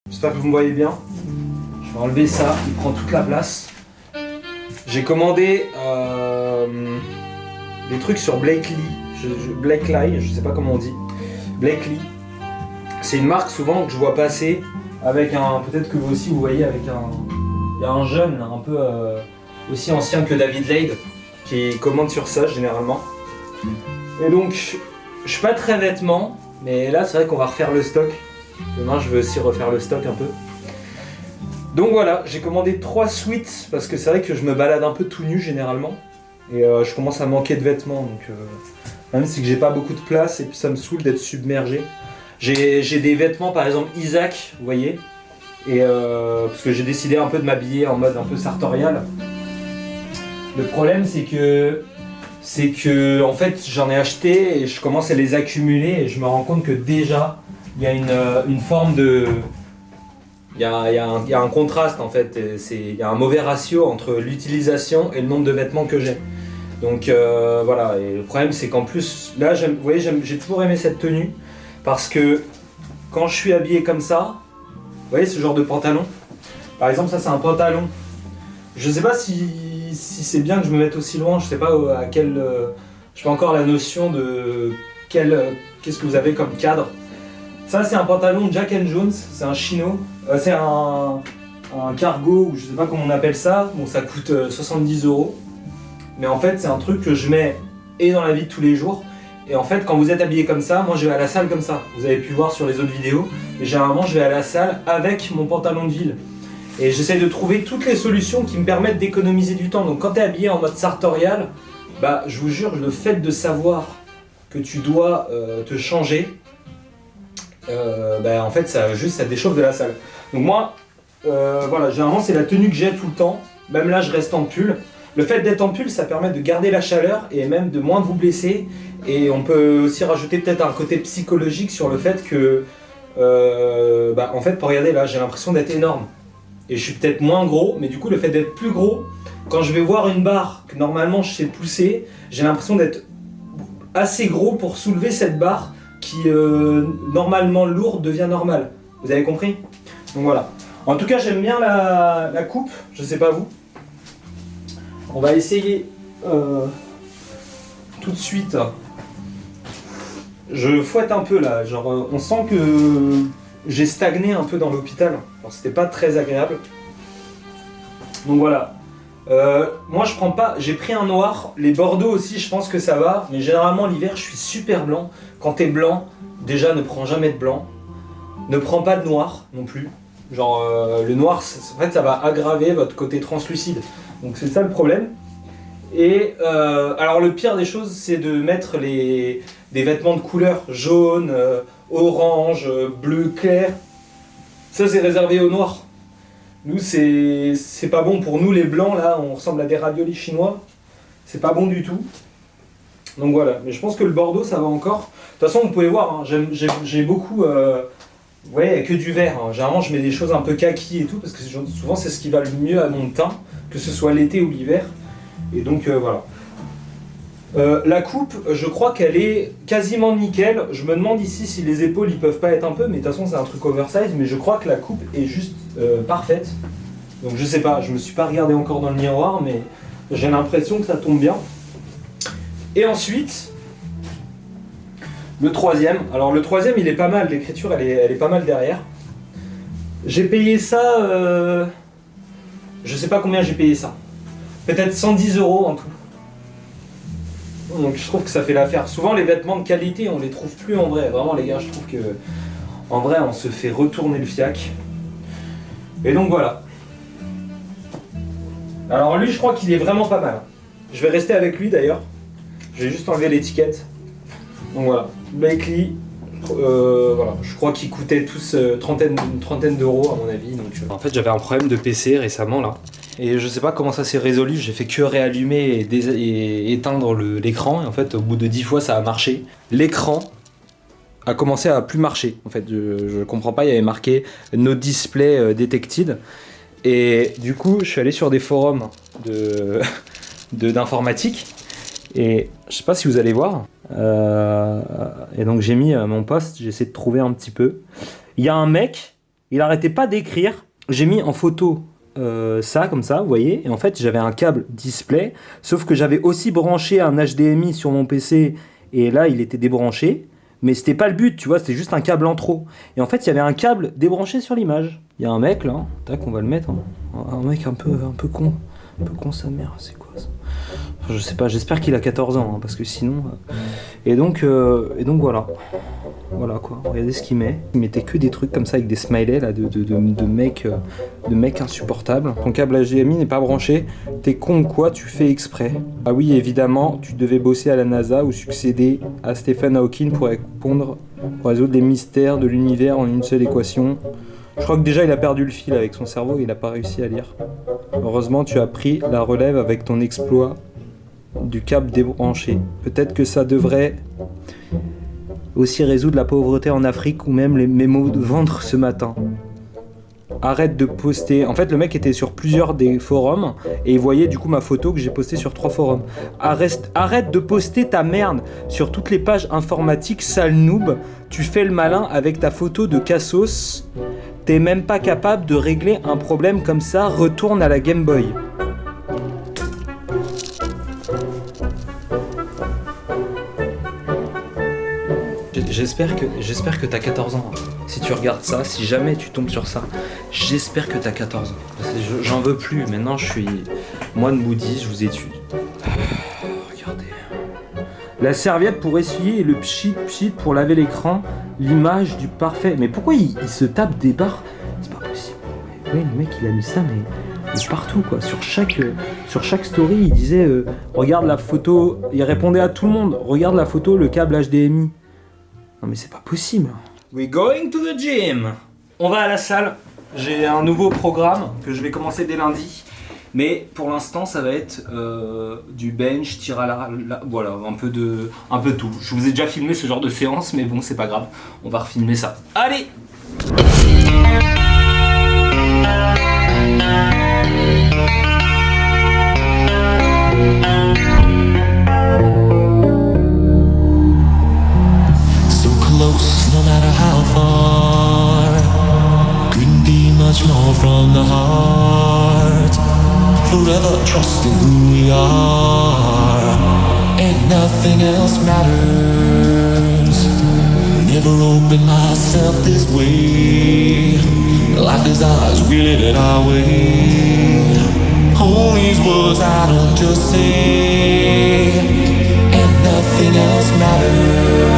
J'espère que vous me voyez bien. Je vais enlever ça, il prend toute la place. J'ai commandé des trucs sur Blakely, je sais pas comment on dit. Blakely. C'est une marque souvent que je vois passer avec un, peut-être que vous aussi vous voyez, avec un, il y a un jeune un peu aussi ancien que David Lade qui commande sur ça généralement. Et donc je suis pas très vêtements, mais là c'est vrai qu'on va refaire le stock. Demain je veux aussi refaire le stock un peu. Donc voilà, j'ai commandé 3 suites parce que c'est vrai que je me balade un peu tout nu généralement. Et je commence à manquer de vêtements, donc même si j'ai pas beaucoup de place et puis ça me saoule d'être submergé. J'ai des vêtements par exemple Isaac, vous voyez, et parce que j'ai décidé un peu de m'habiller en mode un peu sartorial. Le problème c'est que en fait j'en ai acheté et je commence à les accumuler et je me rends compte que déjà il y a une forme de... Il y a un contraste en fait, il y a un mauvais ratio entre l'utilisation et le nombre de vêtements que j'ai. Donc voilà, et le problème c'est qu'en plus, là vous voyez, j'ai toujours aimé cette tenue parce que quand je suis habillé comme ça, vous voyez ce genre de pantalon, par exemple ça c'est un pantalon, je sais pas si c'est bien que je me mette aussi loin, je sais pas à quel... je sais pas encore la notion de qu'est-ce que vous avez comme cadre. Ça c'est un pantalon Jack & Jones, c'est un chino, c'est un cargo ou je sais pas comment on appelle ça, bon ça coûte 70 €. Mais en fait c'est un truc que je mets et dans la vie de tous les jours. Et en fait quand vous êtes habillé comme ça, moi je vais à la salle comme ça, vous avez pu voir sur les autres vidéos. Et généralement je vais à la salle avec mon pantalon de ville. Et j'essaie de trouver toutes les solutions qui me permettent d'économiser du temps. Donc quand tu es habillé en mode sartorial, bah je vous jure, le fait de savoir que tu dois te changer, en fait ça déchauffe de la salle. Donc moi, voilà, généralement c'est la tenue que j'ai tout le temps. Même là je reste en pull. Le fait d'être en pull ça permet de garder la chaleur et même de moins vous blesser. Et on peut aussi rajouter peut-être un côté psychologique sur le fait que en fait pour regarder là j'ai l'impression d'être énorme. Et je suis peut-être moins gros, mais du coup le fait d'être plus gros, quand je vais voir une barre que normalement je sais pousser, j'ai l'impression d'être assez gros pour soulever cette barre qui normalement lourde devient normale. Vous avez compris? Donc voilà. En tout cas j'aime bien la coupe, je sais pas vous. On va essayer tout de suite. Je fouette un peu là, genre on sent que j'ai stagné un peu dans l'hôpital. Alors c'était pas très agréable. Donc voilà. Moi je prends pas, j'ai pris un noir, les bordeaux aussi je pense que ça va, mais généralement l'hiver je suis super blanc. Quand t'es blanc, déjà ne prends jamais de blanc, ne prends pas de noir non plus. Genre le noir, en fait ça va aggraver votre côté translucide, donc c'est ça le problème. Et alors le pire des choses c'est de mettre des vêtements de couleur jaune, orange, bleu clair. Ça c'est réservé au noir. Nous c'est pas bon pour nous les blancs là, on ressemble à des raviolis chinois. C'est pas bon du tout. Donc voilà, mais je pense que le bordeaux ça va encore. De toute façon vous pouvez voir, hein, j'ai beaucoup... ouais, que du vert. Hein. Généralement je mets des choses un peu kaki et tout, parce que souvent c'est ce qui va le mieux à mon teint, que ce soit l'été ou l'hiver. Et donc voilà. La coupe, je crois qu'elle est quasiment nickel. Je me demande ici si les épaules ils peuvent pas être un peu, mais de toute façon c'est un truc oversize, mais je crois que la coupe est juste parfaite. Donc je sais pas, je me suis pas regardé encore dans le miroir, mais j'ai l'impression que ça tombe bien. Et ensuite, le troisième. Alors le troisième il est pas mal, l'écriture elle est pas mal derrière. J'ai payé ça, je sais pas combien j'ai payé ça. Peut-être 110 € en tout. Donc je trouve que ça fait l'affaire. Souvent les vêtements de qualité on les trouve plus en vrai. Vraiment les gars, je trouve que en vrai on se fait retourner le fiac. Et donc voilà. Alors lui je crois qu'il est vraiment pas mal. Je vais rester avec lui d'ailleurs. Je vais juste enlever l'étiquette. Donc voilà. Blakely. Voilà. Je crois qu'ils coûtaient tous une trentaine d'euros à mon avis. Donc, en fait j'avais un problème de PC récemment là. Et je sais pas comment ça s'est résolu, j'ai fait que réallumer et éteindre l'écran, et en fait au bout de 10 fois ça a marché. L'écran a commencé à plus marcher, en fait je comprends pas, il y avait marqué No Display Detected, et du coup je suis allé sur des forums d'informatique, et je sais pas si vous allez voir, et donc j'ai mis mon post, j'ai essayé de trouver un petit peu. Il y a un mec, Il arrêtait pas d'écrire. J'ai mis en photo ça, comme ça, vous voyez. Et en fait, j'avais un câble display. Sauf que j'avais aussi branché un HDMI sur mon PC. Et là, il était débranché. Mais c'était pas le but, tu vois, c'était juste un câble en trop. Et en fait, il y avait un câble débranché sur l'image. Il y a un mec là, tac, on va le mettre. Hein. Un mec un peu con. Un peu con sa mère, c'est quoi ça? Enfin, je sais pas, j'espère qu'il a 14 ans, hein, parce que sinon... Et donc voilà. Voilà quoi, regardez ce qu'il met. Il mettait que des trucs comme ça avec des smileys là, de mecs insupportables. Ton câble HDMI n'est pas branché, t'es con ou quoi, tu fais exprès. Ah oui, évidemment, tu devais bosser à la NASA ou succéder à Stephen Hawking pour résoudre les mystères de l'univers en une seule équation. Je crois que déjà il a perdu le fil avec son cerveau et il n'a pas réussi à lire. Heureusement, tu as pris la relève avec ton exploit du câble débranché. Peut-être que ça devrait aussi résoudre la pauvreté en Afrique ou même mes maux de ventre ce matin. Arrête de poster. En fait, le mec était sur plusieurs des forums et il voyait du coup ma photo que j'ai postée sur 3 forums. Arrête de poster ta merde sur toutes les pages informatiques, sale noob. Tu fais le malin avec ta photo de Cassos. T'es même pas capable de régler un problème comme ça. Retourne à la Game Boy. J'espère que t'as 14 ans. Si tu regardes ça, si jamais tu tombes sur ça, j'espère que t'as 14 ans. Parce que j'en veux plus. Maintenant, je suis moine bouddhiste, je vous étudie. Regardez. La serviette pour essuyer et le pchit pour laver l'écran. L'image du parfait. Mais pourquoi il se tape des barres? C'est pas possible. Oui, le mec, il a mis ça, mais partout, quoi. Sur chaque story, il disait regarde la photo. Il répondait à tout le monde. Regarde la photo, le câble HDMI. Non mais c'est pas possible. We're going to the gym. On va à la salle. J'ai un nouveau programme que je vais commencer dès lundi. Mais pour l'instant ça va être du bench, tir à la voilà, un peu tout. Je vous ai déjà filmé ce genre de séance, mais bon c'est pas grave. On va refilmer ça. Allez. No matter how far, couldn't be much more from the heart. Forever trusting who we are, and nothing else matters. Never opened myself this way. Life is ours, we live it our way. All these words I don't just say, and nothing else matters.